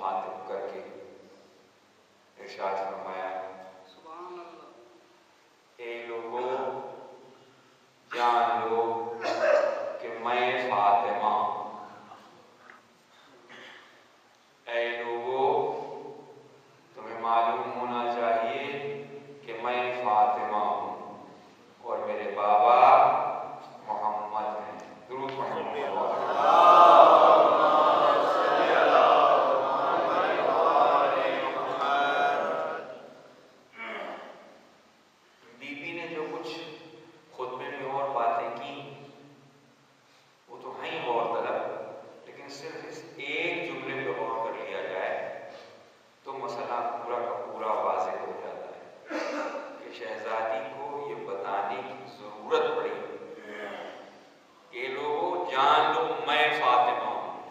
مخاطب کر کے ارشاد فرمایا، سبحان اللہ، اے لوگوں جان لو کہ میں فاطمہ ہوں۔ اے لوگوں تمہیں معلوم ہونا چاہیے کہ میں فاطمہ ہوں اور میرے بابا محمد ہیں۔ درود پڑھیں۔ بی بی نے جو کچھ خطبے میں اور باتیں کی وہ تو ہیں غور طلب، لیکن صرف اس ایک جملے پہ غور کر لیا جائے تو مسئلہ پورا کا پورا واضح ہو جاتا ہے کہ شہزادی کو یہ بتانے کی ضرورت پڑی کہ لوگوں جان لو میں فاطمہ ہوں،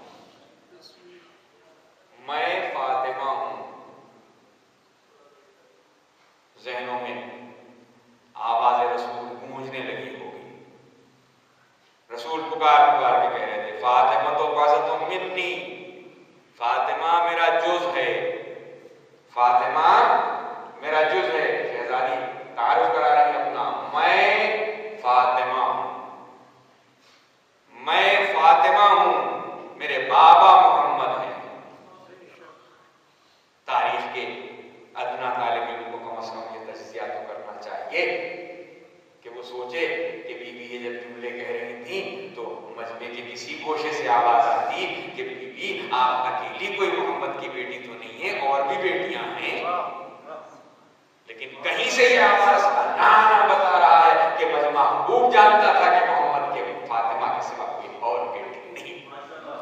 میں فاطمہ ہوں۔ ذہنوں میں آواز رسول گونجنے لگی ہوگی، رسول پکار پکار کے کہہ رہے تھے فاطمہ تو قصۃ منی، فاطمہ میرا جز ہے، فاطمہ میرا جز ہے۔ شہزادی تعارف کرا رہی ہے اپنا، میں فاطمہ ہوں، میں فاطمہ ہوں، میرے بابا محمد ہیں۔ تاریخ کے ادنا طالب علم کو کم از کم یہ تجزیہ تو کرنا چاہیے کہ وہ سوچے کہ بی بی یہ جب جملے کہہ رہی تھیں تو مجمع کے کسی گوشے سے آواز آتی کہ بی بی آپ اکیلی کوئی محمد کی بیٹی تو نہیں ہے، اور بھی بیٹیاں ہیں، لیکن کہیں سے یہ آواز نہ بتا رہا ہے کہ مجمع خوب جانتا تھا کہ محمد کے فاطمہ کے سوا کوئی اور بیٹی نہیں۔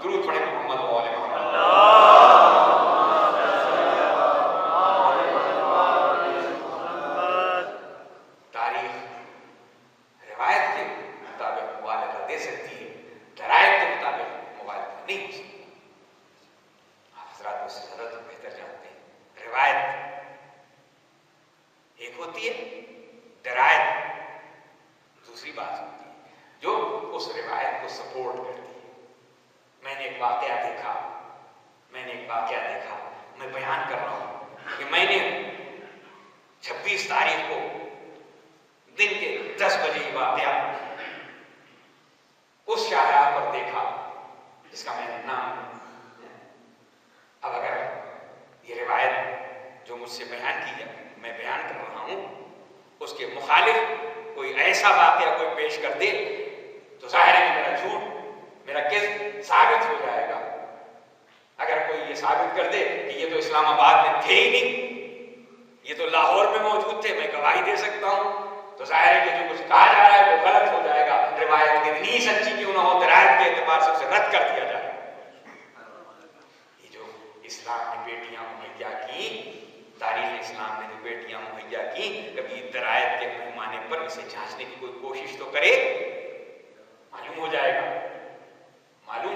درود پڑھیں محمد و آل محمد۔ تاریخ روایت کے مطابق مبالغہ دے سکتی ہے، درائب کے مطابق مبالغہ نہیں ہو سکتی۔ آپ حضرات مجھ سے زیادہ تو بہتر جانتے ہیں، روایت ایک ہوتی ہے، درائب دوسری بات ہوتی ہے جو اس روایت کو سپورٹ کرتی ہے۔ میں نے ایک واقعہ دیکھا، میں بیان کر رہا ہوں کہ میں نے 26 تاریخ کو دن کے 10 بجے یہ واقعہ اس شاہراہ پر دیکھا جس کا میں نے نام لیا۔ اب اگر یہ روایت جو مجھ سے بیان کی جائے، میں بیان کر رہا ہوں، اس کے مخالف کوئی ایسا واقعہ کوئی پیش کر دے تو ظاہر ہے کہ میرا جھوٹ، میرا کذب ثابت ہو جائے گا۔ اگر کوئی یہ ثابت کر دے کہ یہ تو اسلام آباد میں تھے ہی نہیں، یہ تو لاہور میں موجود تھے، میں گواہی دے سکتا ہوں، تو ظاہر ہے کہ جو کچھ کہا جا رہا ہے وہ غلط ہو جائے گا، روایت کتنی ہی سچی کیوں نہ ہو، درائب کے اعتبار سے اسے رد کر دیا جائے گا۔ یہ جو اسلام نے بیٹیاں مہیا کی، تاریخ اسلام نے جو بیٹیاں مہیا کی، کبھی درائب کے پیمانے پر اسے جانچنے کی کوئی کوشش تو کرے، معلوم ہو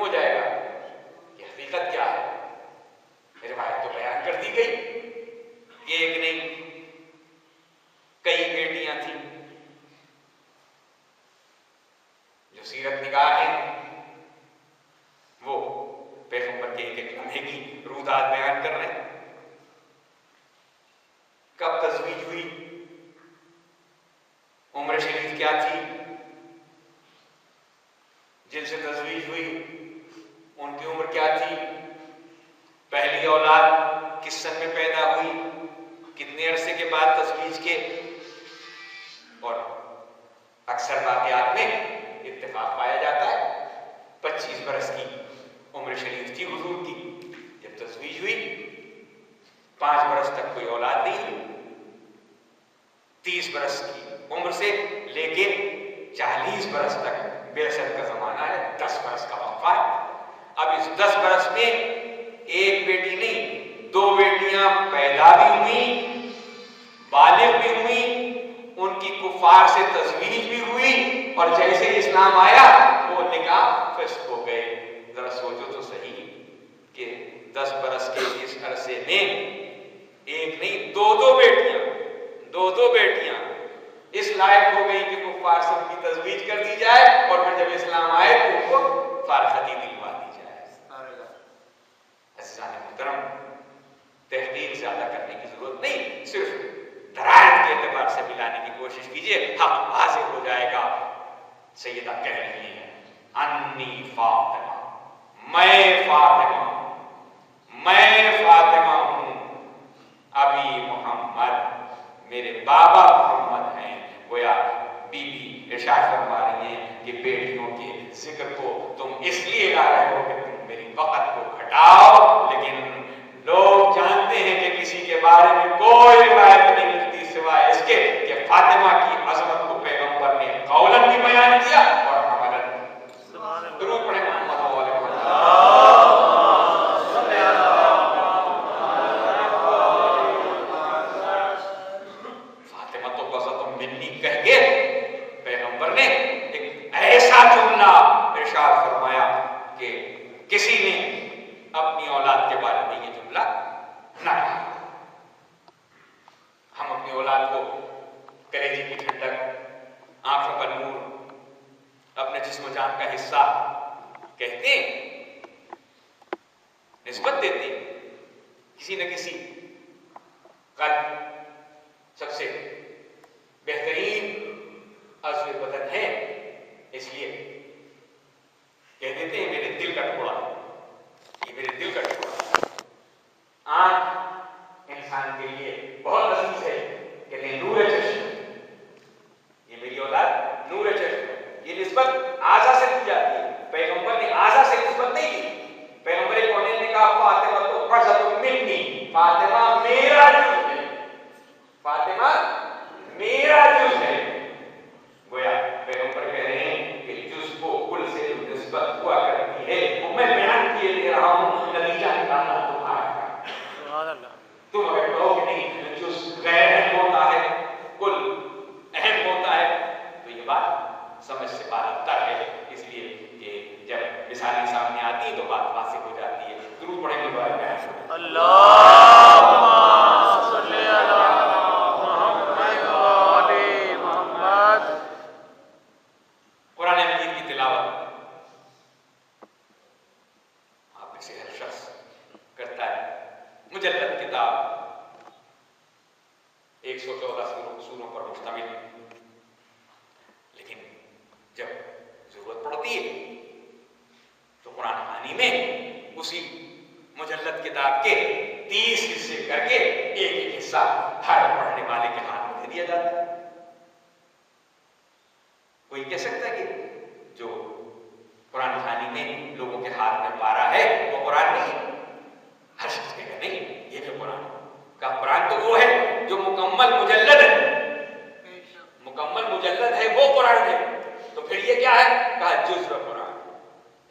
جائے گا کہ حقیقت کیا ہے۔ روایت تو بیان کر دی گئی، ایک نہیں کئی بیٹیاں تھیں جو سیرت نگار ہیں، وہ پیغمبر کے ایک ایک لمحے کی رودات بیان کر رہے ہیں۔ کب تزویج ہوئی، عمر شریف کیا تھی، جن سے تزویج ہوئی ان کی عمر کیا تھی، پہلی اولاد کس سن میں پیدا ہوئی، کتنے عرصے کے بعد تزویج کے، اور اکثر واقعات میں اتفاق پایا جاتا ہے 25 برس کی عمر شریف تھی حضور کی جب تزویج ہوئی، 5 برس تک کوئی اولاد نہیں ہوئی، 30 برس کی عمر سے لے کے 40 برس تک بعثت کا زمانہ ہے، 10 برس کا وقفہ ہے۔ اب اس 10 برس میں ایک بیٹی نہیں 2 بیٹیاں پیدا بھی ہوئی، بالغ بھی ہوئی، ان کی کفار سے تزویج بھی ہوئی، اور جیسے اسلام آیا وہ نکاح فسخ ہو گئے۔ ذرا سوچو تو صحیح کہ 10 برس کے اس عرصے میں ایک نہیں 2 بیٹیاں اس لائق ہو گئی کہ کفار سے ان کی تزویج کر دی جائے، اور پھر جب اسلام آئے تو ان کو فارغتی دلوا دی جائے۔ عزیزان محترم، تحقیق زیادہ کرنے کی ضرورت نہیں، صرف درائت کے اعتبار سے ملانے کی کوشش کیجئے، حق واضح ہو جائے گا۔ سیدہ کہہ رہی ہیں انی فاطمہ، میں فاطمہ ہوں، ابھی محمد، میرے بابا محمد ہیں۔ گویا بی بی ارشاد فرما رہی ہیں کہ بیٹیوں کے ذکر کو تم اس لیے لا رہے ہو کہ تم میری وقت کو گھٹاؤ، لیکن لوگ جانتے ہیں کہ کسی کے بارے میں کوئی روایت نہیں ملتی سوائے اس کے کہ فاطمہ کی عظمت کو پیغمبر نے قولاً بھی بیان کیا اور عملاً۔ درود پڑھیں محمد و آل محمد۔ فاطمہ تو بسط منی کہہ کے پیغمبر نے ایک ایسا جملہ ارشاد فرمایا کہ کسی نے اپنی اولاد کے بارے میں یہ جملہ نہ کہا۔ ہم اپنی اولاد کو کلیجے کی ٹھنڈک، آنکھوں کا نور، اپنے جسم و جان کا حصہ کہتے ہیں، نسبت دیتے ہیں۔ کسی نہ کسی قلب سب سے بہترین عضو بدن ہے، اس لیے کہہ دیتے ہیں میرے دل کا ٹکڑا، یہ میرے دل کا ٹکڑا۔ آنکھ انسان کے لیے بہت عزیز ہے، کہتے ہیں نور چشم، یہ میری اولاد نور چشم ہے۔ یہ نسبت اعضا سے دی جاتی ہے، پیغمبر نے اعضا سے نسبت نہیں دی۔ پیغمبر کونین نے کہا فاطمہ تو بسط منی، فاطمہ میرا جز ہے، فاطمہ میرا جز ہے۔ گویا پیغمبر کہہ رہے ہیں کہ جز کو کل سے جو نسبت ہوا کرتی ہے وہ میں بیان کیے دے رہا ہوں، نتیجہ نکالنا تمہارا۔ تم اگر کہو کہ نہیں جز غیر اہم ہوتا ہے، کل اہم ہوتا ہے، تو یہ بات سمجھ سے بالاتر ہے۔ اس لیے کہ جب مثالیں سامنے آتی ہیں تو بات واضح ہو جاتی ہے۔ درود پڑھیں گے بارے میں اللہم صلی علی محمد و آل محمد۔ قرآن مجید کی تلاوت آپ میں سے ہر شخص کرتا ہے۔ مجلد کتاب 114 سوروں پر مشتمل، لیکن جب ضرورت پڑتی ہے تو قرآن خوانی میں اسی مجلد کتاب کے 30 حصے کر کے ایک ایک حصہ ہر پڑھنے والے کے ہاتھ میں دے دیا جاتا ہے۔ کوئی کہہ سکتا ہے کہ جو قرآن خوانی میں لوگوں کے ہاتھ میں پارا ہے وہ قرآن نہیں ہے؟ ہر شخص کہے گا نہیں، یہ بھی قرآن کا قرآن تو وہ ہے جو مکمل مجلد ہے، مکمل مجلد ہے وہ قرآن ہے۔ تو پھر یہ کیا ہے؟ کہا جزء قرآن،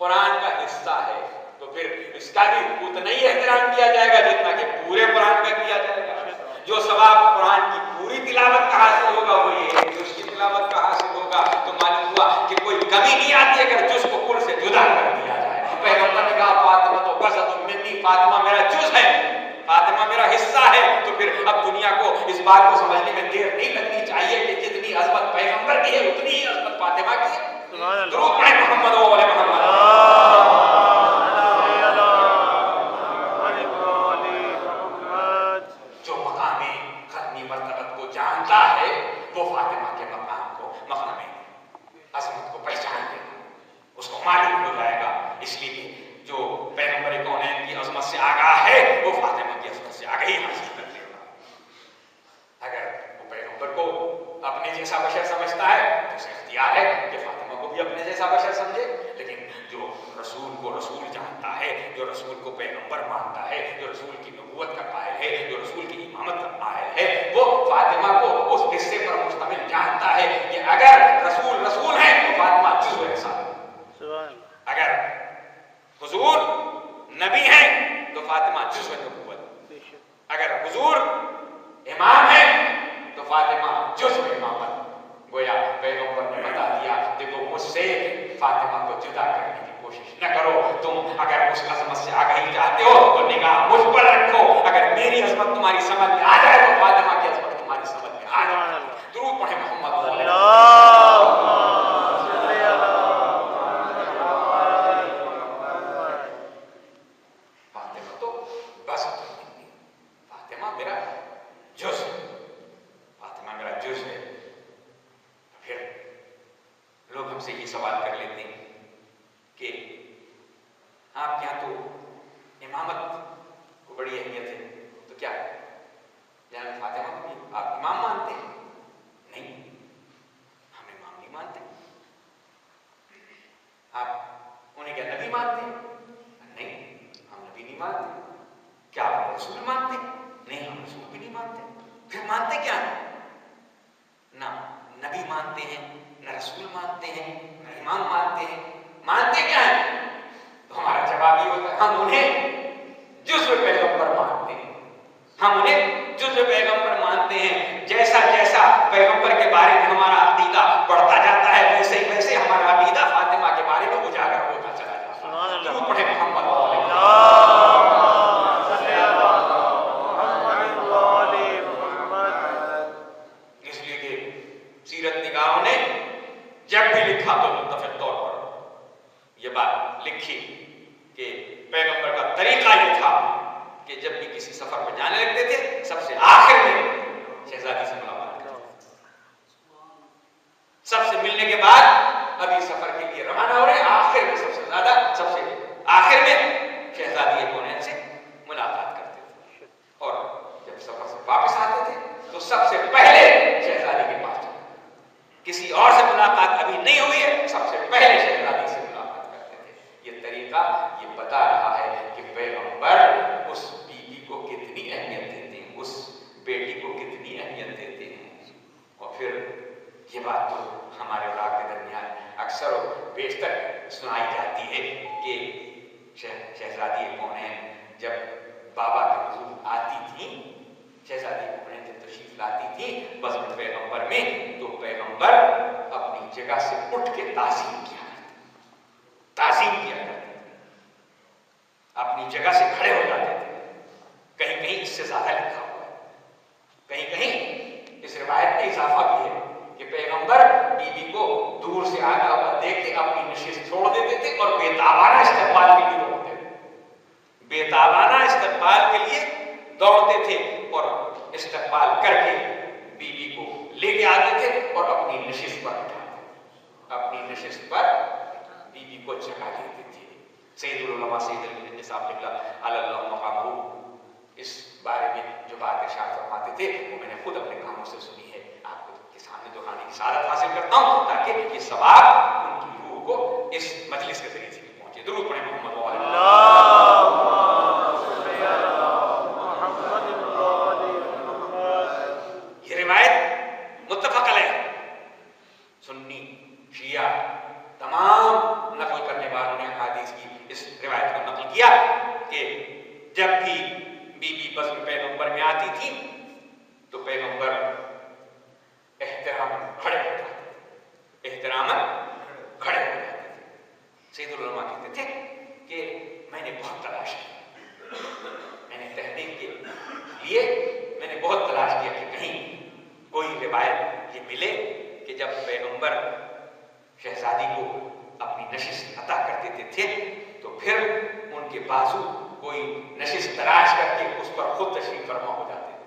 قرآن کا حصہ ہے، تو پھر اس کا بھی اتنا ہی احترام کیا جائے گا جتنا کہ پورے قرآن کا کیا جائے گا۔ جو ثواب قرآن کی پوری تلاوت کا حاصل ہوگا وہ یہ ہے، جز کی تلاوت کا حاصل ہوگا تو معلوم ہوا کہ کوئی کمی نہیں آتی اگر جز کو کل سے جدا کر دیا جائے۔ پیغمبر نے کہا فاطمہ تو بسط منی، فاطمہ میرا جز ہے، فاطمہ میرا حصہ ہے۔ تو پھر اب دنیا کو اس بات کو سمجھنے میں دیر نہیں لگنی چاہیے کہ جتنی عظمت پیغمبر کی ہے اتنی ہی عظمت فاطمہ کی ہے۔ درود پڑھیں محمد و آل محمد۔ جو مقام ختمی مرتبت کو جانتا ہے وہ فاطمہ کے مقام کو، مقام عظمت کو پہچان لے گا، اس کو معلوم ہو جائے گا۔ اس لیے کہ جو پیغمبر کونین کی عظمت سے آگاہ ہے وہ فاطمہ کی عظمت سے آگاہی حاصل کر لے گا۔ اگر وہ پیغمبر کو اپنے جیسا بشر سمجھتا ہے تو اسے اختیار ہے کہ فاطمہ کو بھی اپنے جیسا بشر سمجھے، لیکن جو رسول کو رسول جانتا ہے، جو رسول کو پیغمبر مانتا ہے، جو رسول کی نبوت کا قائل ہے، جو رسول کی امامت کا قائل ہے، وہ فاطمہ کو اس قصے پر مشتمل جانتا ہے کہ اگر رسول رسول ہیں تو فاطمہ جزو ہے ساتھ، اگر حضور نبی ہیں تو فاطمہ جزو نبوت، اگر حضور امام ہیں تو فاطمہ جزو امامت۔ گویا پیغمبر نے بتا دیا دیکھو مجھ سے فاطمہ کو جدا کرنے کی کوشش نہ کرو، تم اگر اس عظمت سے آگاہی چاہتے ہو تو نگاہ مجھ پر رکھو، اگر میری عظمت تمہاری سمجھ میں آ جائے تو فاطمہ کی عظمت تمہاری سمجھ میں آ جائے۔ درود پڑھیں محمد صلی فاطمہ تو بس نہیں مانتے. کیا آپ رسول مانتے؟ نہیں, ہم رسول بھی نہیں مانتے. پھر مانتے کیا ہیں؟ نہ نبی مانتے ہیں, نہ رسول مانتے ہیں, نہ امام مانتے ہیں. مانتے کیا ہیں؟ تو ہمارا جواب یہ ہوتا ہے ہم انہیں جزو پیغمبر مانتے ہیں. ہم انہیں جزو پیغمبر مانتے ہیں. جیسا جیسا پیغمبر کے بارے میں ہمارا عقیدہ بڑھتا جاتا ہے ویسے ہی ویسے ہمارا عقیدہ فاطمہ کے بارے میں اجاگر ہوتا چلا جاتا ہے. درود پڑھے محمد سیرت نگاروں نے جب بھی لکھا تو متفق طور پر یہ بات لکھی کہ پیغمبر کا طریقہ یہ تھا کہ جب بھی کسی سفر پہ جانے لگتے تھے سب سے آخر میں شہزادی سے ملاقات کرتے تھے. سب سے ملنے کے بعد ابھی سفر کے لیے روانہ ہو رہے ہیں, آخر میں سب سے آخر میں شہزادی کونین سے ملاقات کرتے تھے. اور جب سفر سے واپس آتے تھے تو سب سے پہلے شہزادی کے پاس کسی اور سے ملاقات ابھی نہیں ہوئی ہے, سب سے پہلے شہزادی سے ملاقات کرتے تھے. یہ طریقہ یہ بتا رہا ہے کہ پیغمبر اس بیوی کو کتنی اہمیت دیتے ہیں, اس بیٹی کو کتنی اہمیت دیتے ہیں. اور پھر یہ بات تو ہمارے اور آپ کے درمیان اکثر و بیشتر سنائی جاتی ہے کہ شہزادی کونین جب بابا کے حضور آتی تھی, شہزادی کونین جب تشریف لاتی تھی بزم پیغمبر میں, تو پیغمبر اپنی جگہ سے اٹھ کے تعظیم کیا کرتے تھے, اپنی جگہ سے کھڑے ہو جاتے تھے. کہیں کہیں اس سے زیادہ لکھا ہوا ہے, کہیں کہیں اس روایت میں اضافہ بھی ہے کہ پیغمبر بیوی کو دور سے آتا ہوا دیکھ کے اپنی نشست چھوڑ دیتے تھے اور بےتابانہ استقبال کے لیے دوڑتے تھے. بےتابانہ استقبال کے لیے دوڑتے تھے اور استقبال کر کے بیوی کو لے کے آتے تھے اور اپنی نشست پر بٹھاتے تھے, اپنی نشست پر بیوی کو جگہ دیتے تھے. سید العلماء سید علی صاحب لکھا اللہ مقامہ, اس بارے میں جو بات ارشاد فرماتے تھے وہ میں نے خود اپنے کانوں سے سنی ہے, آپ کے سامنے دہرانے کی سعادت حاصل کرتا ہوں تاکہ یہ ثواب ان کی روح کو اس مجلس کے ذریعے سے پہنچے. درود پڑھیں محمد یہ روایت متفق علیہ, سنی شیعہ تمام نقل کرنے والوں نے حدیث کی اس روایت کو نقل کیا کہ جب بھی بیوی بزم پیغمبر میں آتی تھی تو پیغمبر احترام کھڑے ہو جاتے تھے, احترام کھڑے ہو جاتے تھے. سید العلماء کہتے تھے کہ میں نے بہت تلاش کی, میں نے تحقیق کے لیے میں نے بہت تلاش کیا کہ کہیں کوئی روایت یہ ملے کہ جب پیغمبر شہزادی کو اپنی نشست عطا کر دیتے تھے تو پھر ان کے بازو کوئی نشست تراش کر کے اس پر خود تشریف فرما ہو جاتے تھے.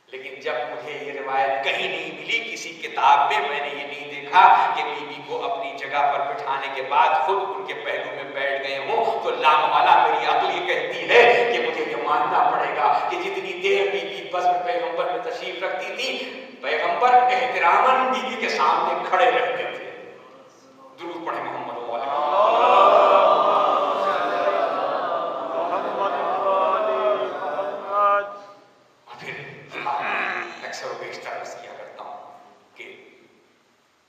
لیکن جب مجھے یہ روایت کہیں نہیں ملی, کسی کتاب میں میں نے یہ نہیں دیکھا کہ بیوی کو اپنی جگہ پر بٹھانے کے بعد خود ان کے پہلو میں بیٹھ گئے ہوں, تو لامحالہ میری عقل یہ کہتی ہے کہ مجھے یہ ماننا پڑے گا کہ جتنی دیر بیوی بزم پیغمبر میں تشریف رکھتی تھی پیغمبر احتراماً بیوی کے سامنے کھڑے رہتے تھے. درود پڑھیں محمد اکثر و بیشتر عرض کیا کرتا ہوں کہ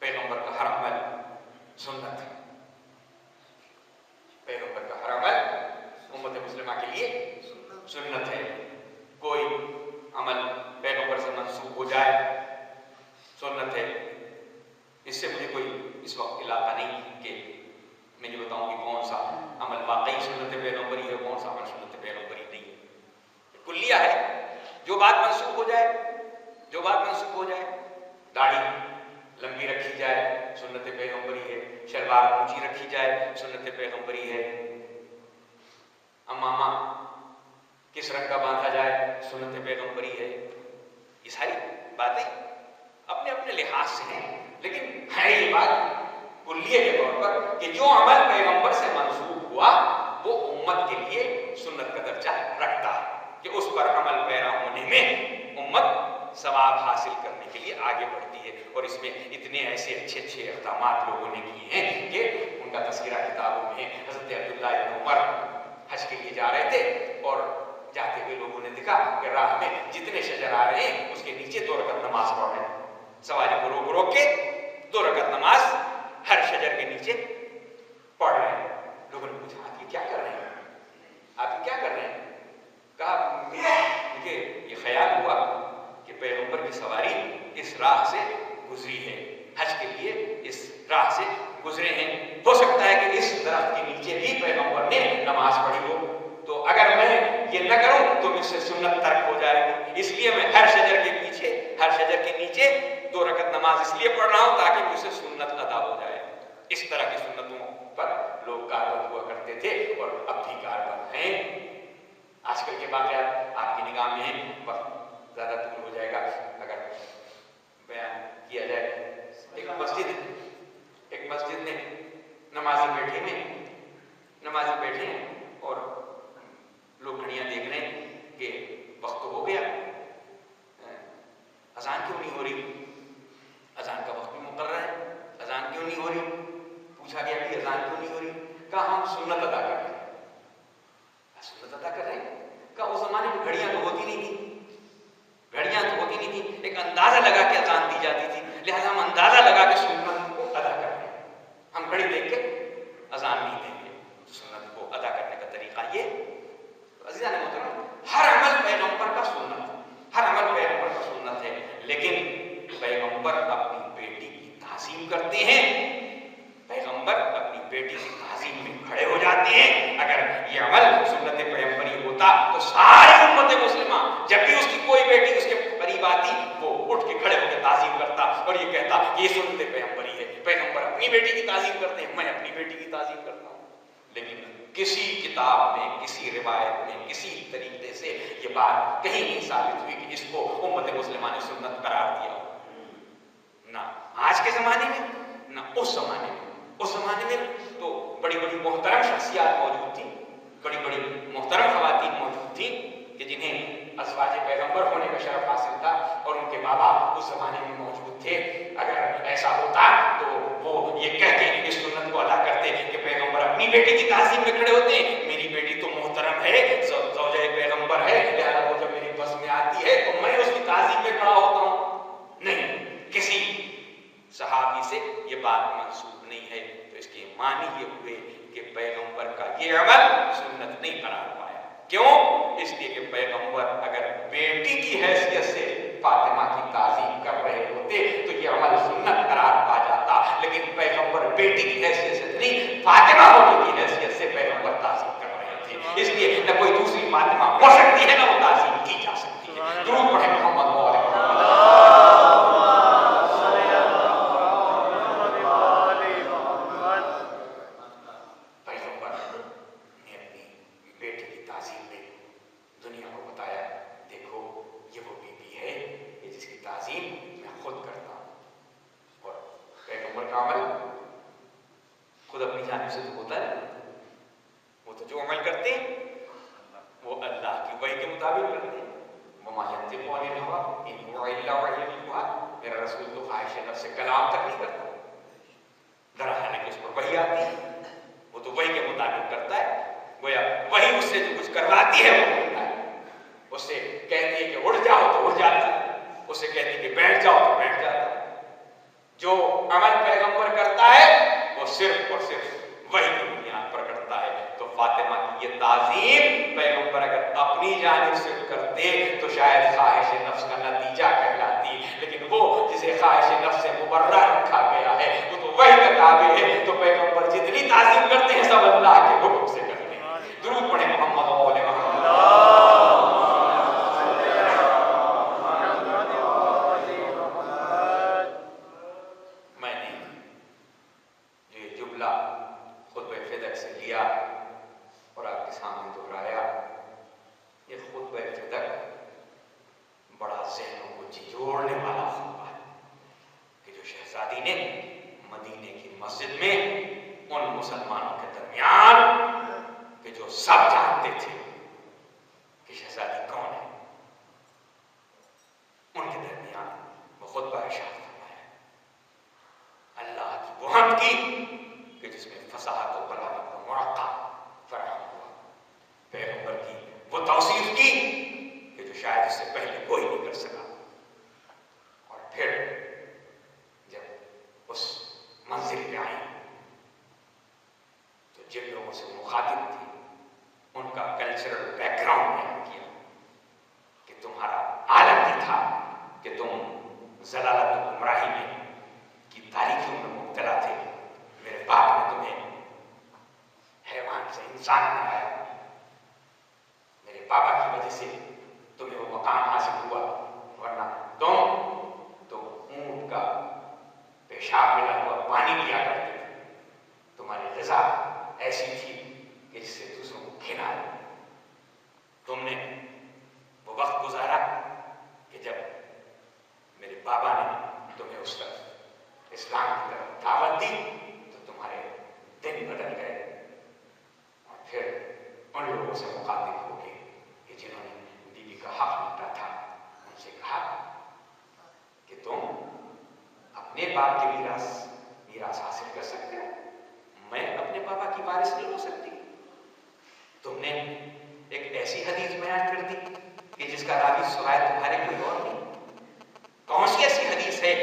پیغمبر کا ہر عمل سنت ہے, پیغمبر کا ہر عمل امت مسلمہ کے لیے سنت ہے. کوئی عمل پیغمبر سے منسوخ ہو جائے سنت ہے. اس سے مجھے کوئی اس وقت علاقہ نہیں کہ میں یہ بتاؤں کہ کون سا عمل واقعی سنت پیغمبری ہے, کون سا عمل سنت پیغمبری نہیں ہے. کلیہ ہے, جو بات منسوخ ہو جائے, جو بات منسوخ ہو جائے, داڑھی لمبی رکھی جائے سنت پیغمبری ہے, شلوار اونچی رکھی جائے سنت پیغمبری ہے, امامہ کس رنگ کا باندھا جائے سنت پیغمبری ہے. یہ ساری باتیں اپنے اپنے لحاظ سے ہیں, لیکن ہے یہ بات کلیہ کے طور پر کہ جو عمل پیغمبر سے منسوخ ہوا وہ امت کے لیے سنت کا درجہ رکھتا ہے کہ اس پر عمل پیرا ہونے میں امت ثواب حاصل کرنے کے لیے آگے بڑھتی ہے. اور اس میں اتنے ایسے اچھے اچھے اقدامات لوگوں نے کیے ہیں کہ ان کا تذکرہ کتابوں میں. حضرت عبداللہ بن عمر حج کے لیے جا رہے تھے دیکھا کہ راہ میں جتنے شجر آ رہے ہیں اس کے نیچے 2 رکعت نماز پڑھ رہے ہیں، سواری کو روک روک کے 2 رکعت نماز ہر شجر کے نیچے پڑھ رہے ہیں۔ لوگوں نے پوچھا آپ یہ کیا کر رہے ہیں، آپ یہ کیا کر رہے ہیں؟ کہا مجھے یہ خیال ہوا کہ پیغمبر کی سواری اس راہ سے گزری ہے، حج کے لیے اس راہ سے گزرے ہیں، ہو سکتا ہے کہ اس درخت کے نیچے بھی پیغمبر نے نماز پڑھی ہو، تو اگر میں یہ نہ کروں تو مجھ سے سنت ترک ہو جائے گی، اس لیے میں ہر شجر کے پیچھے، ہر شجر کے نیچے 2 رکعت نماز اس لیے پڑھ رہا ہوں تاکہ مجھ سے سنت ادا ہو جائے۔ اس طرح کی سنتوں پر لوگ کاربند ہوا کرتے تھے اور اب بھی کاربند ہیں۔ آج کل کے واقعات آپ کی نگاہ میں ہیں، وقت زیادہ دور ہو جائے گا اگر بیان کیا جائے۔ ایک مسجد میں نمازی بیٹھے ہیں اور لوگ گھڑیاں دیکھ رہے ہیں کہ وقت تو ہو گیا، اذان کیوں نہیں ہو رہی، اذان کا وقت بھی مقرر ہے، اذان کیوں نہیں ہو رہی؟ پوچھا گیا کہ اذان کیوں نہیں ہو رہی؟ کہا ہم سنت ادا کر رہے ہیں۔ سنت ادا کر رہے ہیں؟ کہا اس زمانے میں گھڑیاں تو ہوتی نہیں تھی، ایک اندازہ لگا کے اذان دی جاتی تھی، لہذا ہم اندازہ لگا کے سنت کو ادا کر رہے ہیں، ہم گھڑی دیکھ کے اذان نہیں دیں گے۔ سنت کو ادا کرنے کا طریقہ یہ، عزیزان محترم، ہر عمل پیغمبر کا سنت ہے، لیکن پیغمبر اپنی بیٹی کی تعظیم کرتے ہیں، پیغمبر اپنی بیٹی کی تعظیم میں کھڑے ہو جاتے ہیں۔ اگر یہ عمل سنت پیغمبری ہوتا تو ساری امت مسلمہ جب بھی اس کی کوئی بیٹی اس کے قریب آتی وہ اٹھ کے کھڑے ہو کے تعظیم کرتا اور یہ کہتا یہ سنت پیغمبری ہے، پیغمبر اپنی بیٹی کی تعظیم کرتے ہیں، میں اپنی بیٹی کی تعظیم کرتا ہوں۔ لیکن کسی کتاب میں، کسی روایت میں، کسی طریقے سے یہ بات کہیں نہیں ثابت ہوئی کہ اس کو امت مسلمہ نے سنت قرار دیا ہو، نہ آج کے زمانے میں نہ اس زمانے میں۔ اس زمانے میں تو بڑی بڑی محترم شخصیات موجود تھیں، بڑی بڑی محترم خواتین موجود تھیں کہ جنہیں ازواج پیغمبر ہونے کا شرف حاصل تھا اور ان کے بابا اس زمانے میں موجود تھے۔ اگر ایسا ہوتا تو وہ یہ کہہ کے اس سنت کو ادا کرتے کہ پیغمبر اپنی بیٹی کی تعظیم میں کھڑے ہوتے ہیں، میری بیٹی تو محترم ہے، زوجہ پیغمبر ہے، لہذا وہ جب میری بس میں آتی ہے تو میں اس کی تعظیم میں کھڑا ہوتا ہوں۔ نہیں، کسی صحابی سے یہ بات منسوب نہیں ہے، تو اس کے معنی یہ ہوئے کہ پیغمبر کا یہ عمل سنت نہیں قرار پایا۔ کیوں؟ اس لیے کہ پیغمبر اگر بیٹی کی حیثیت سے فاطمہ کی تعظیم کر رہے ہوتے تو یہ عمل سنت قرار پا جاتا، لیکن پیغمبر بیٹی کی حیثیت سے نہیں، فاطمہ ہونے کی حیثیت سے پیغمبر تعظیم کر رہے تھے، اس لیے نہ کوئی دوسری فاطمہ ہو سکتی ہے نہ وہ تعظیم کی جا سکتی ہے۔ درود پڑھیں محمد سے تو ہوتا ہے، وہ تو جو عمل کرتے ہیں وہ اللہ کی وحی کے مطابق کرتے ہیں۔ وما ينطق عن الهوى ان هو الا وحی یوحی، میرا رسول تو خواہش نفس سے کلام تک نہیں کرتا، ذرا ہے کہ اس پر وحی آتی ہے وہ تو وحی کے مطابق کرتا ہے، گویا وحی اس سے جو کچھ کرواتی ہے وہ کرتا ہے، اس سے کہتی ہے کہ اڑ جاؤ تو اڑ جاتا ہے، اس سے کہتی ہے کہ بیٹھ جاؤ تو بیٹھ جاتا ہے۔ جو عمل پیغمبر کرتا ہے وہ صرف اور صرف وحی کی بنیاد پر کرتا ہے۔ تو فاطمہ کی یہ تعظیم پیغمبر اگر اپنی جانب سے کرتے تو شاید خواہش نفس کا نتیجہ کہلاتی، لیکن وہ جسے خواہش نفس سے مبرہ رکھا گیا ہے وہ تو وحی کا تابع ہے، تو پیغمبر جتنی تعظیم کرتے ہیں سب اللہ کے حکم سے کرتے ہیں۔ درود پڑھیں محمد و آل محمد۔ میں نے یہ جملہ خطبہ فدق سے لیا اور آپ کے سامنے دہرایا۔ یہ خطبہ فدق بڑا ذہنوں کو جھنجھوڑنے والا خطبہ ہے کہ جو شہزادی نے مدینے کی مسجد میں ان مسلمانوں کے درمیان کہ جو سب جانتے تھے کہ شہزادی کون ہے، ان کے درمیان وہ خطبہ ارشاد فرمایا، اللہ کی وہ حمد کی کہ جس میں فصاحت و بلاغت و مرقع فراہم ہوا، پیغمبر کی وہ توصیف کی کہ سے پہلے کوئی نہیں کر سکا. اور پھر جب اس منزل پہ آئی تو جن لوگوں سے مخاطب تھی ان کا کلچرل بیک گراؤنڈ بیان کیا کہ تمہارا عالم یہ تھا کہ تم ضلالت و گمراہی میں کی تاریخیوں میں مبتلا تھے. میرے باپ نے تمہیں حیوان سے انسان بنایا. میرے بابا کی وجہ سے تمہیں وہ مقام حاصل ہوا, ورنہ تم تو اونٹ کا پیشاب ملا ہوا پانی پیا کرتے تھے. تمہاری غذا ایسی تھی کہ جس سے دوسروں کو گھن آئے. تم نے وہ وقت گزارا کہ جب میرے بابا نے تمہیں اس طرف اسلام کی طرف دعوت دی تو تمہارے دن بدل گئے. اور پھر ان لوگوں سے مخاطب ہو گئے کہ جنہوں نے بیوی کا حق لوٹا تھا, ان سے کہا کہ تم اپنے باپ کے میراث حاصل کر سکتے ہو, میں اپنے بابا کی وارث نہیں ہو سکتی. تم نے ایک ایسی حدیث بیان کر دی کہ جس کا راوی سوائے تمہارے کوئی اور نہیں. کون سی ایسی حدیث ہے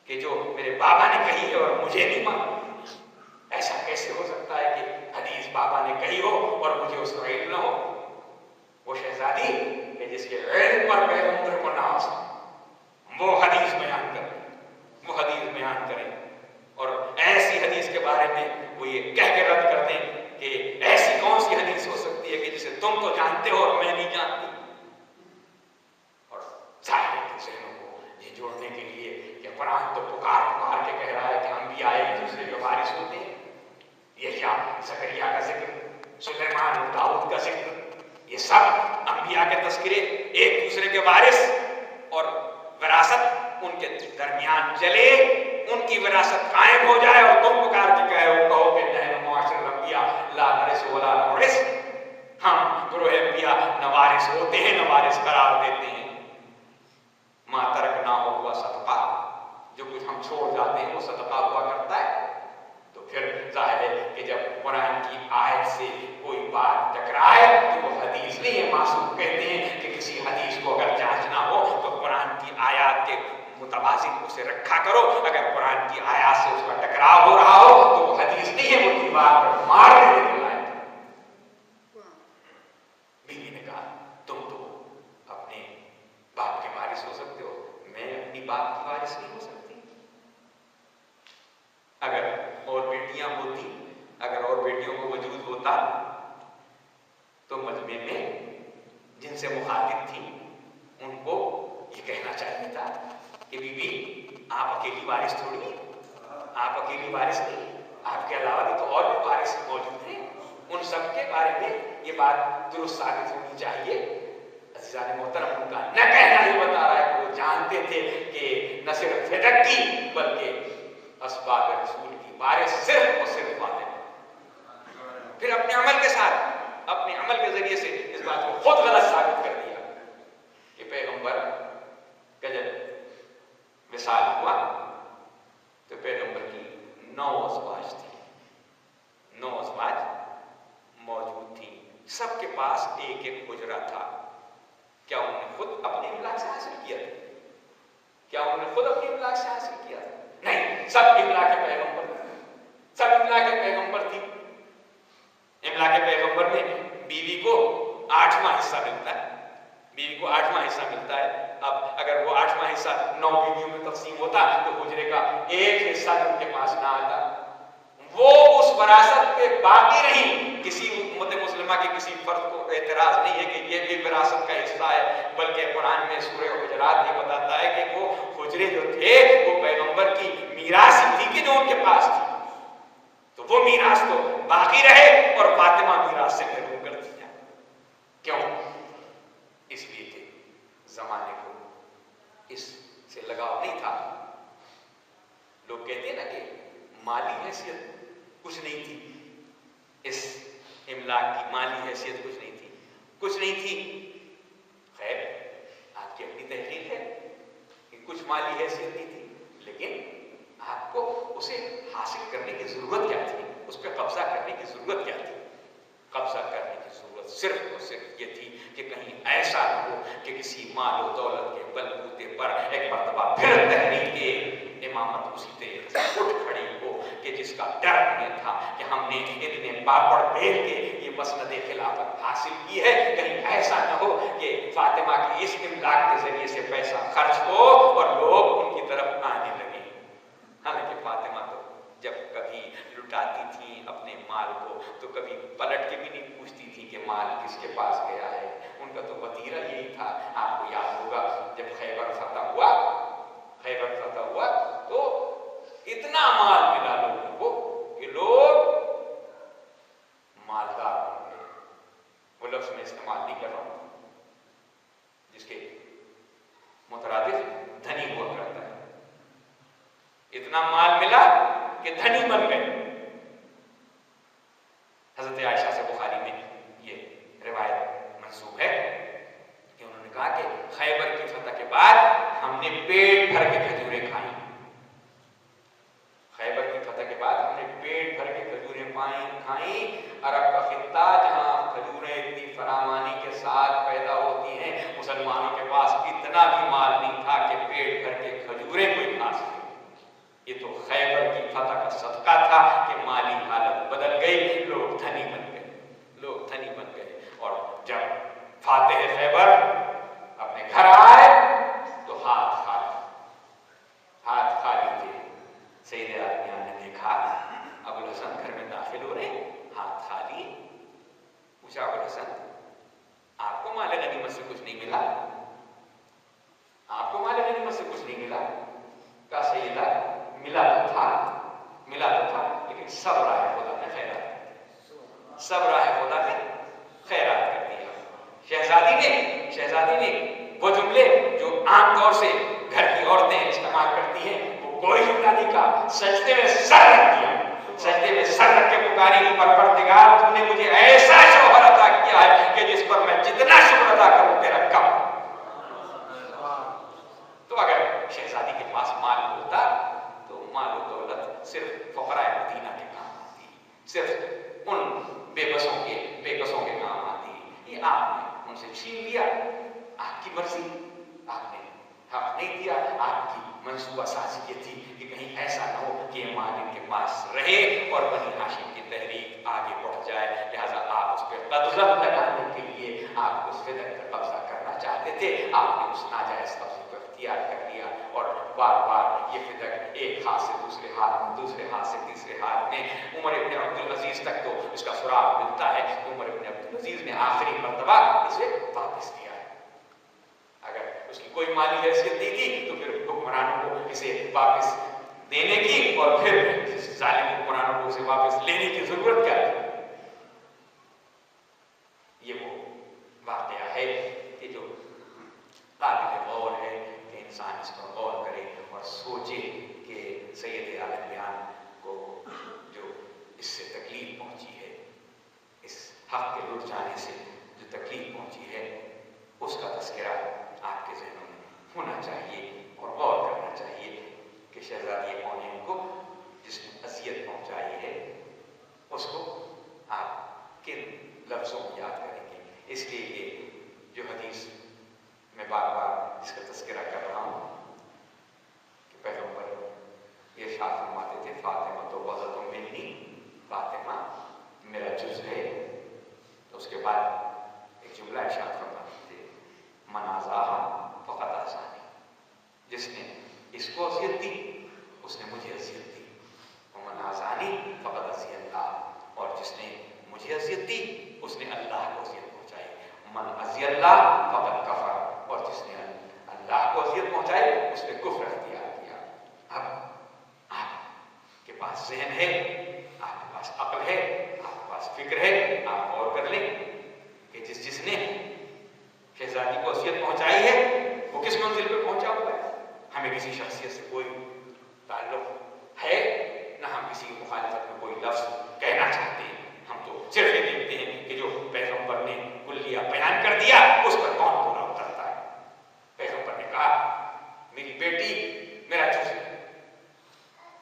کہ جو میرے بابا نے کہی ہے اور مجھے نہیں معلوم؟ ایسا کیسے ہو سکتا ہے کہ حدیث بابا نے کہی ہو اور مجھے اس کا علم نہ ہو؟ وہ شہزادی کہ جس کے علم پر پیغمبر کو ناز وہ حدیث بیان کریں اور ایسی حدیث کے بارے میں وہ یہ کہہ کے رد کر دیں کہ ایسی کون سی حدیث ہو سکتی ہے کہ جسے تم تو جانتے ہو اور میں نہیں جانتی. اور ظاہر ہے کہ ذہنوں کو یہ جوڑنے کے لیے کہ قرآن تو پکار کے کہہ رہا ہے کہ انبیاء ایک دوسرے کے وارث ہوتے ہیں. یہ کیا زکریا کا ذکر, سلیمان اور داؤد کا ذکر, یہ سب انبیاء کے تذکرے ایک دوسرے کے وارث اور وراثت ان کے درمیان چلے, ان کی وراثت قائم ہو جائے اور تم پکار کے کہو کہ نحن معاشر الانبیاء لا نرث ولا نورث, ہم گروہ انبیاء نہ وارث ہوتے ہیں نہ وارث قرار دیتے ہیں. ما ترکنا ہوا صدقہ, جو کچھ ہم چھوڑ جاتے ہیں وہ صدقہ ہوا کرتا ہے. تو پھر ظاہر ہے کہ جب قرآن کی آیت سے کوئی بات ٹکرائے تو وہ حدیث نہیں ہے. معصوم کہتے ہیں کہ کسی حدیث کو اگر جانچنا ہو تو قرآن کی آیات کے متوازن اسے رکھا کرو. اگر قرآن کی آیات سے اس کا ٹکراؤ ہو رہا ہو تو وہ حدیث نہیں ہے, وہ دیوار پر مار دینے کی آیت. بیوی نے کہا تم تو اپنے باپ کے وارث ہو سکتے ہو, میں اپنی باپ کی وارث نہیں ہو سکتی. اگر اور بیٹیاں ہوتی, اگر اور بیٹیوں کو وجود ہوتا تو مجمع میں جن سے مخاطب تھی ان کو یہ کہنا چاہیے تھا کہ بی بی آپ اکیلی وارث تھوڑی ہیں, آپ اکیلی وارث نہیں, آپ کے علاوہ بھی تو اور بھی وارث موجود ہیں. ان سب کے بارے میں یہ بات درست ثابت ہونی چاہیے. عزیزان محترم, ان کا نہ کہنا یہ بتا رہا ہے کہ وہ جانتے تھے کہ نہ صرف فدق کی بلکہ اسباب رسول کی وارث صرف اور صرف فاطمہ. پھر اپنے عمل کے ساتھ, اپنے عمل کے ذریعے سے اس بات کو خود غلط ثابت کر دیا کہ پیغمبر کا جب وصال ہوا تو پیغمبر کی 9 ازواج تھی, 9 ازواج موجود تھیں. سب کے پاس ایک ایک حجرہ تھا. کیا انہوں نے خود اپنے املاک سے حاصل کیا تھا؟ کیا انہوں نے خود اپنے املاک سے حاصل کیا تھا؟ نہیں, سب املاک پیغمبر تھے, سب املاک پیغمبر تھی. املاک پیغمبر میں بیوی کو 8واں حصہ ملتا ہے, بیوی کو 8واں حصہ ملتا ہے. اب اگر وہ 8واں حصہ 9 بیویوں میں تقسیم ہوتا تو حجرے کا ایک حصہ ان کے پاس نہ آتا. وہ اس وراثت پہ باقی رہی. کسی امت مسلمہ کے کسی فرد کو اعتراض نہیں ہے کہ یہ بھی وراثت کا حصہ ہے, بلکہ قرآن میں سورہ حجرات یہ بتاتا ہے کہ وہ حجرے جو تھے وہ پیغمبر کی میراث ہی تھی کہ جو ان کے پاس تھی. تو وہ میراث تو باقی رہے اور فاطمہ میراث سے محروم کر دیا. کیوں؟ اس لیے کہ زمانے کو اس سے لگاؤ نہیں تھا. لوگ کہتے ہیں نا کہ مالی حیثیت کچھ نہیں تھی, اس املاک کی مالی حیثیت کچھ نہیں تھی. خیر, آپ کی اپنی تحقیق ہے کہ کچھ مالی حیثیت نہیں تھی, لیکن آپ کو اسے حاصل کرنے کی ضرورت کیا تھی, اس پہ قبضہ کرنے کی ضرورت کیا تھی؟ قبضہ کرنے کی ضرورت صرف اور صرف یہ تھی کہ کہیں ایسا نہ ہو کہ کسی مال و دولت کے بلبوتے پر ایک مرتبہ پھر تحریک امامت اسی طریقے سے اٹھ کھڑی ہو کہ جس کا ڈر نہیں تھا کہ ہم نے اتنے پاپڑ بیل کے یہ مسند خلافت حاصل کی ہے، کہیں ایسا نہ ہو کہ فاطمہ کی اس املاک کے ذریعے سے پیسہ خرچ ہو اور لوگ ان کی طرف آنے لگے۔ حالانکہ فاطمہ تو جب کبھی لٹاتی تھی اپنے مال کو تو کبھی پلٹ کے بھی نہیں پوچھتی تھی کہ مال کس کے پاس گیا ہے، ان کا تو وتیرہ یہی تھا۔ آپ کو یاد ہوگا جب خیبر فتح ہوا تو اتنا مال ملا لوگوں کو کہ لوگ مالدار بن گئے۔ وہ لفظ میں استعمال نہیں کر رہا ہوں، جس کے مترادف دھنی ہوا کرتا ہے۔ اتنا مال ملا کہ دھنی بن گئے۔ حضرت عائشہ سے بخاری میں یہ روایت منسوب ہے کہ انہوں نے کہا کہ خیبر کی فتح کے بعد ہم نے پیٹ بھر کے کھجوریں کھائیں۔ خیبر کی فتح کے بعد ہم نے پیٹ بھر کے کھجوریں کھائیں۔ عرب کا خطہ جہاں کھجوریں اتنی فراوانی کے ساتھ پیدا ہوتی ہیں، مسلمانوں کے پاس اتنا بھی مال نہیں تھا کہ پیٹ بھر کے کھجوریں کوئی کھا سکے۔ یہ تو خیبر کی فتح کا صدقہ تھا کہ مالی حالت بدل گئی، لوگ دھنی بن گئے۔ اور جب فاتح خیبر اپنے گھر آئے تو ہاتھ خالی تھے۔ سیدہ عائشہ نے دیکھا ابو الحسن گھر میں داخل ہو رہے ہیں، ہاتھ خالی۔ پوچھا ابو الحسن آپ کو مال غنیمت سے کچھ نہیں ملا؟ آپ کو مال غنیمت سے کچھ نہیں ملا؟ کہا سیدہ ملا تو تھا لیکن سب راہ خدا نے خیرات کر دیا۔ شہزادی نے وہ جملے جو عام طور سے گھر کی عورتیں استعمال کرتی ہیں وہ کوئی جملہ نہیں کہا، سجدے میں سر رکھ کے پکاری اوپر پروردگار تو نے مجھے ایسا شوہر عطا کیا ہے کہ جس پر میں جتنا شکر ادا کروں تیرا کم۔ تو اگر شہزادی کے پاس مال ہوتا تو مال و دولت صرف فقراء مدینہ کے کام آتی، صرف ان بے بسوں کے کام آتی۔ یہ آپ نے ان سے چھین لیا، آپ کی مرضی، آپ نے حق نہیں دیا، آپ کی منصوبہ سازی یہ تھی کہ کہیں ایسا نہ ہو کہ یہ مال ان کے پاس رہے اور بنی ہاشم کی تحریک آگے بڑھ جائے، لہذا آپ اس پہ قبضہ لگانے کے لیے آپ اس فدق پر قبضہ کرنا چاہتے تھے۔ آپ نے اس ناجائز قبضے کو اختیار کر لیا اور بار بار یہ فدق ایک ہاتھ سے دوسرے ہاتھ سے تیسرے ہاتھ میں عمر ابن عبدالعزیز تک تو اس کا سراغ ملتا ہے۔ عمر ابن عبدالعزیز نے آخری مرتبہ اسے واپس دیا۔ اگر اس کی کوئی مالی حیثیت نہیں تھی تو پھر حکمرانوں کو اسے واپس دینے کی اور پھر ظالم حکمرانوں کو اسے واپس لینے کی ضرورت کیا تھی؟ یہ وہ واقعہ ہے کہ جو قابل غور ہے کہ انسان اس پر غور کرے اور سوچے کہ سید عالمیان کو جو اس سے تکلیف پہنچی ہے، اس حق کے لٹ جانے سے جو تکلیف پہنچی ہے، اس کا تذکرہ آپ کے ذہنوں میں ہونا چاہیے اور غور کرنا چاہیے کہ شہزادی مونین کو جس نے اذیت پہنچائی ہے اس کو آپ کن لفظوں میں یاد کریں گے۔ اس لیے یہ جو حدیث میں بار بار اس کا تذکرہ کر رہا ہوں کہ پیغمبر یہ ارشاد فرماتے تھے فاطمہ تو بغض منی، فاطمہ میرا جز ہے۔ تو اس کے بعد ایک جملہ ارشاد فرماتے تھے من آذاہا فقد آذانی، جس نے اس کو اذیت دی اس نے مجھے اذیت دی، ومن آذانی فقد اذی اللہ، اور جس نے مجھے اذیت دی اس نے اللہ کو اذیت پہنچائی، من اذی اللہ فقد کفر، اور جس نے اللہ کو اذیت پہنچائی اس نے کفر اختیار کیا۔ اب آپ کے پاس ذہن ہے، آپ کے پاس عقل ہے، آپ کے پاس فکر ہے، آپ غور کر لیں کہ جس نے شہزادی کو اذیت پہنچائی ہے وہ کس منزل پہ پہنچا ہوا ہے۔ ہمیں کسی شخصیت سے کوئی تعلق ہے نہ ہم کسی کی مخالفت میں کوئی لفظ کہنا چاہتے ہیں، ہم تو صرف یہ دیکھتے ہیں کہ جو پیغمبر نے کلیہ بیان کر دیا اس پر کون پورا اترتا ہے۔ پیغمبر نے کہا میری بیٹی میرا جز ہے،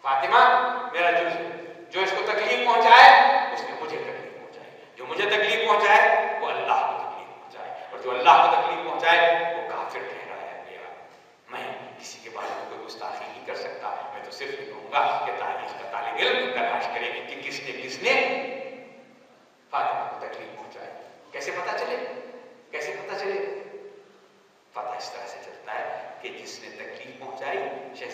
فاطمہ میرا جز ہے، جو اس کو تکلیف پہنچائے اس نے مجھے تکلیف پہنچائی، جو مجھے تکلیف پہنچائے وہ اللہ کو تکلیف پہنچائے، اور جو اللہ کو تکلیف پہنچائے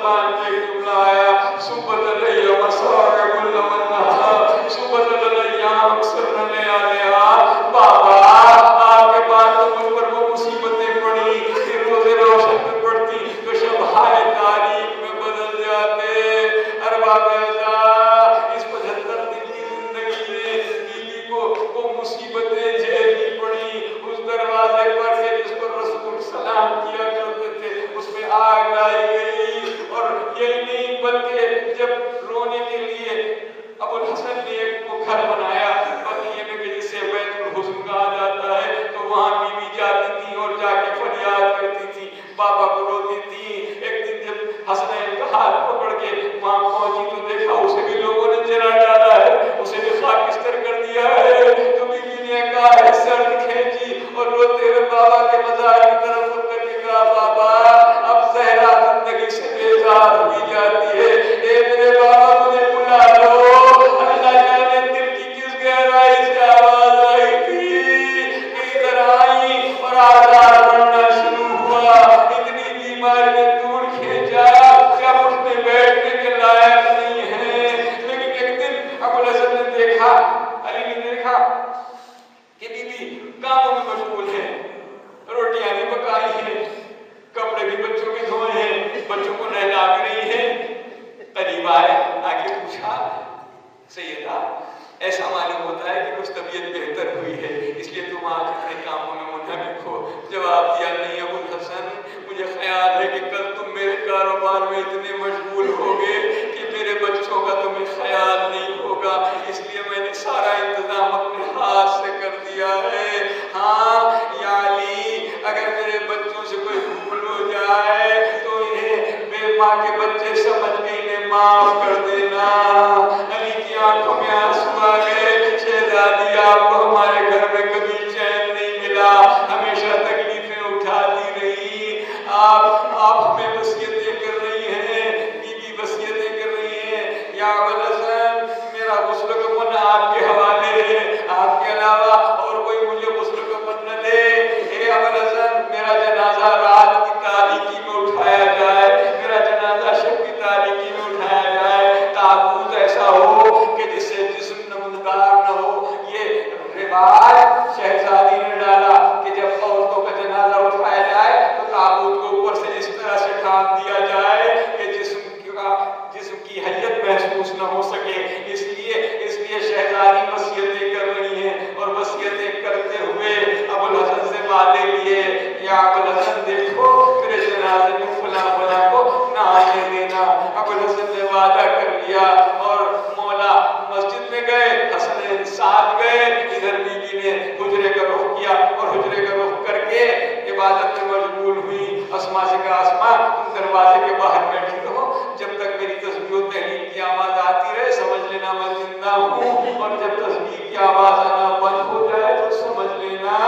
زبان پہ ایک جملہ آیا، صبح علیہ مصائب النہار، صبح علیہ اکثر نہ علیہ، بابا آپ کے بعد تو مجھ پر وہ مصیبتیں پڑی، پھر روزے روشن میں پڑتی تو شبہائے تاریخ میں بدل جاتے۔ ارباب اعزاز، اس 75 دن کی زندگی میں بیوی کو وہ مصیبتیں جھیلنی پڑی، اس دروازے پر سے جس پر رسول سلام کیا کرتے تھے اس میں آگ لائی گئی، اور یہی نہیں بلکہ جب رونے کے لیے ابو الحسن نے ایک وہ گھر بنایا بقیہ میں کہ جسے بیت الحزن کہا جاتا ہے، تو وہاں بیوی جاتی تھی اور جا کے فریاد کرتی تھی، بابا کو روتی تھی۔ ایک دن جب حسنین کا ہاتھ پکڑ کے وہاں پہنچی تو دیکھا اسے بھی لوگوں نے جلا ڈالا ہے، اسے بھی خاکستر کر دیا ہے، تو بیوی نے کہا ہے سر کھینچی اور روتے ہوئے بابا کے مزار کی طرف مڑ کر کے کہا، بابا اب زہرا زندگی سے بیزار ہوئی جاتی ہے، اے میرے بابا مجھے بلا لو۔ اللہ جانے دل کی کس گہرائی سے آواز آئی تھی کہ ادھر آئی اور آزار بڑھنا شروع ہوا، اتنی بیماریاں دور کھینچا کہ اب اٹھنے بیٹھنے کے لائق نہیں ہے۔ لیکن ایک دن ابو الحسن نے دیکھا، علی نے دیکھا کہ بی بی کاموں میں مشغول ہے، روٹیاں بھی پکائی ہیں، کپڑے بھی بچوں کے دھوئے ہیں، بچوں کو نہلا بھی رہی ہے۔ قریب آئے، آگے پوچھا، سیدہ ایسا معلوم ہوتا ہے کہ کچھ طبیعت بہتر ہوئی ہے، اس لیے تم آج اپنے کاموں میں منہمک ہو۔ جواب دیا، نہیں ابو الحسن، مجھے خیال ہے کہ کل تم میرے کاروبار میں اتنے مشغول ہوگے کہ میرے بچوں کا تمہیں خیال نہیں ہوگا، اس لیے میں نے سارا انتظام اپنے ہاتھ سے کر دیا ہے۔ ہاں یا علی، اگر میرے بچوں سے کوئی بھول ہو جائے تو انہیں بے ماں کے بچے سمجھ کے انہیں معاف کر دینا۔ علی کی آنکھوں میں آنسو آ گئے، شہزادی آپ کو ہمارے گھر میں کبھی چین نہیں ملا، ہمیشہ تکلیفیں اٹھاتی رہی، آپ ہمیں وصیتیں کر رہی ہیں، بیوی وصیتیں کر رہی ہیں، یا ابو الحسن میرا غسل و کفن آپ کے حوالے ہے، آپ کے علاوہ اور کوئی مجھے غسل و کفن نہ دے۔ اے ابو الحسن میرا جنازہ رات کی تاریکی میں اٹھایا جائے، میرا جنازہ شب کی تاریکی میں اٹھایا جائے، تابوت ایسا ہو کہ جس سے جسم نمودار نہ ہو۔ یہ رواج شہزادی نے ڈالا کہ جب عورتوں کا جنازہ اٹھایا جائے تو تابوت کو اوپر سے اس طرح سے ڈھانپ دیا جائے کہ جسم کی حیت محسوس نہ ہو سکے۔ اس لیے شہزادی وصیتیں کر رہی ہیں، اور وصیتیں کرتے ہوئے ابو الحسن سے وعدے لیے، یا ابو الحسن دیکھو میرے جنازے میں فلاں فلاں کو نہ آنے دینا۔ ابو الحسن نے وعدہ کر لیا اور مولا مسجد میں گئے، حسنین ساتھ گئے، ادھر بیوی نے حجرے کا رخ کیا اور حجرے کا رخ کر کے عبادت میں مشغول ہوئی۔ اسما سے کہا، اسما تم دروازے کے باہر بیٹھی رہو، جب تک میری تسبیح و تحلیل کی آواز آتی رہے سمجھ لینا میں زندہ ہوں، اور جب تسبیح کی آواز آنا بند ہو جائے تو سمجھ لینا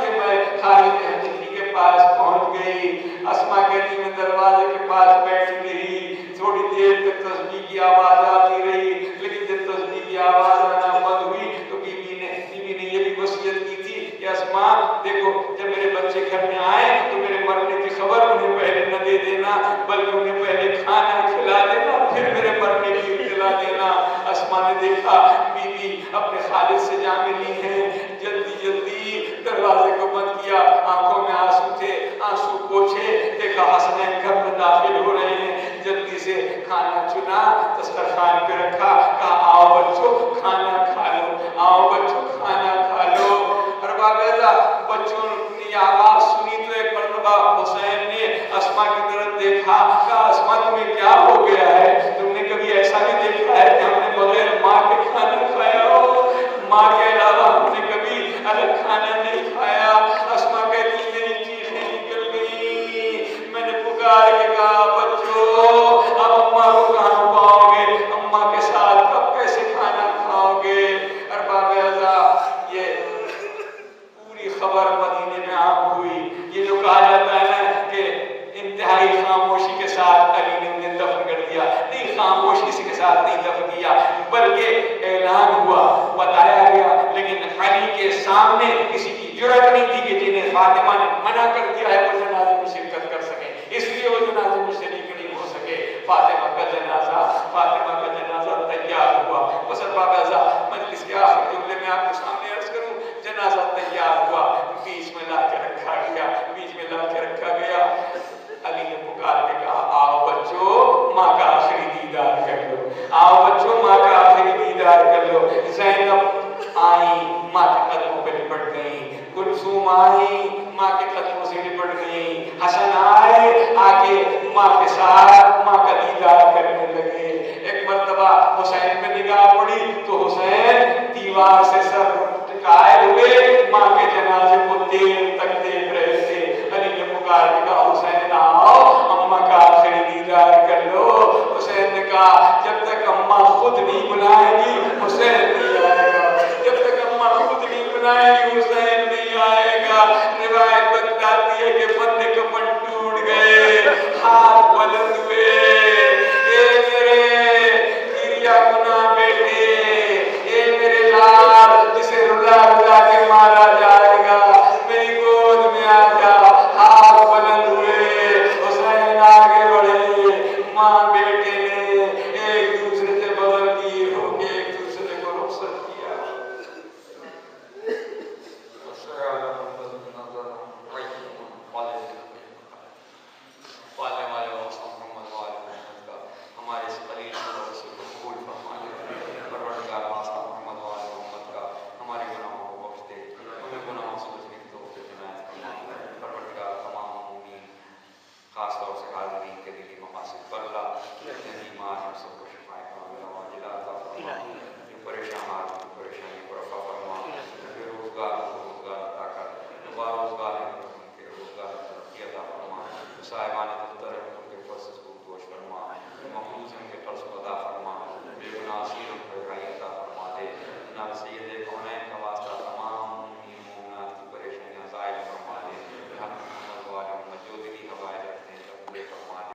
کہ میں خالد حنفی کے پاس پہنچ گئی۔ اسما کہتی میں دروازے کے پاس بیٹھی رہی، تھوڑی دیر تک تسبیح کی آواز آتی رہی، لیکن جب تسبیح کی آواز آنا بند ہوئی تو بیوی نے یہ بھی وصیت کی تھی کہ اسما دیکھو جب میرے بچے گھر میں آئے تو میرے مرنے کی خبر انہیں پہلے نہ دے دینا، بلکہ انہیں پہلے کھانا کھلا دینا پھر میرے مرنے کی اطلاع دینا۔ اسما نے دیکھا بیوی اپنے خالد سے جا ملی ہیں، جلدی دروازے کو بند کیا، آنکھوں میں آنسو تھے، آنسو پوچھے، دیکھا حسنین گھر میں داخل ہو رہے ہیں، جلدی سے کھانا چنا، دسترخوان پہ رکھا، کہا آؤ بچوں کھانا کھا لو، آؤ بچوں کھانا کھا لو۔ اور باقاعدہ بچوں نے آواز سنی تو ایک مرتبہ حسین نے اسما کی طرف دیکھا، کہا اسما تمہیں کیا ہو گیا ہے؟ تم نے کبھی ایسا نہیں دیکھا ہے کہ ہم نے بغیر ماں کے کھانا کھایا ہو؟ ماں کے علاوہ ہم نے کبھی الگ کھانا نہیں کھایا۔ اسما کہتی میری چیخیں نکل گئی، میں نے پکار کے کہا بچوں اب اماں کو کہاں پاؤ گے، اماں کے ساتھ کب کیسے کھانا کھاؤ گے؟ ارباب اعزاز یہ پوری خبر مدینے میں عام ہوئی۔ یہ جو کہا جاتا ہے نا کہ انتہائی خاموشی کے ساتھ علی نے انہیں دفن کر دیا، نہیں خاموشی کے ساتھ نہیں دفن کیا بلکہ اعلان ہوا، بتایا گیا، لیکن علی کے سامنے کسی کی جرأت نہیں تھی کہ جنہیں فاطمہ نے منع کر دیا ہے وہ جنازے میں شرکت کر سکیں، اس لیے وہ جنازے میں شریک نہیں ہو سکے۔ فاطمہ کا جنازہ تیار ہوا. بسر بابا مجلس کے آخر جملے میں آپ کے سامنے عرض کروں, جنازہ تیار ہوا, بیچ میں لا کے رکھا گیا. علی نے پکار کے کہا, آؤ بچوں ماں کا آخری دیدار کر لو, آؤ بچوں ماں کا آخری دیدار کر لو. زینب آئی, ماں کے قدموں پہ لپٹ گئی. کلثوم آئی, ماں کے قدموں سے لپٹ گئی. حسن آئے, آ کے ماں کے ساتھ ماں کا دیدار کرنے لگے. ایک مرتبہ حسین پہ نگاہ پڑی تو حسین دیوار سے سر ٹکائے ہوئے ماں کے جنازے کو دیر تک دیکھ رہے تھے. علی نے پکار کے کہا, حسین آؤ اماں کا آخری دیدار کر لو. حسین نے کہا, جب تک اماں خود نہیں بلائے گی حسین نہیں آئے گا, جب تک اماں خود نہیں بلائے گی حسین نہیں آئے گا. روایت بتلاتی ہے کہ بندے کفن ٹوٹ گئے, ہاتھ بلند ہوئے, اے میرے گریا گناہ بیٹے, اے میرے لال جسے رلا رلا کے مارا جائے گا, میری گود میں آ جا. ہاتھ بلند ہوئے, حسین آگے بڑھے. ماں بیٹے نے ایک دوسرے سے بغیر ہو کے ایک دوسرے کو رخصت کیا. ہمارے اس قلیل کو قبول فرما لے. پروردگار واسطہ محمد و آل محمد کا ہمارے گناہوں کو بخش دے, ہمیں گناہوں سے بچنے کی توفیق عنایت فرما. پروردگار تمام مومنین خاص طور سے حاضرین کے دلی مقاصد پر اللہ, جن بیمار ہیں سب کو